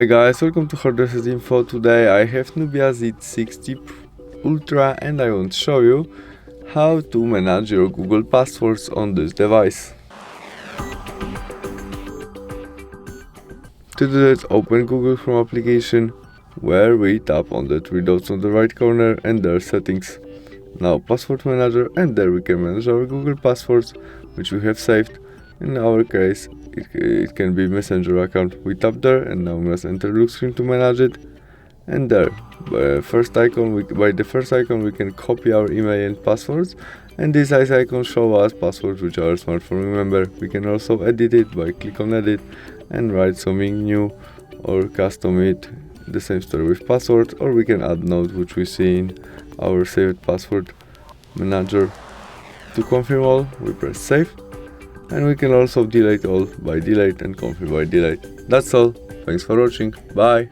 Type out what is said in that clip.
Hey guys, welcome to Hardware Info. Today I have NUBIA Z60 Ultra and I want to show you how to manage your Google passwords on this device. To do that, open Google Chrome application where we tap on the three dots on the right corner and there settings. Now password manager, and there we can manage our Google passwords which we have saved. In our case it can be Messenger account. We tap there and now we must enter look screen to manage it, and there by the first icon we can copy our email and passwords, and this icon show us passwords which our smartphone remember. We can also edit it by click on edit and write something new or custom it. The same story with passwords, or we can add note which we see in our saved password manager. To confirm all, we press save, and we can also delete all by delete and confirm by delete. That's all. Thanks for watching. Bye.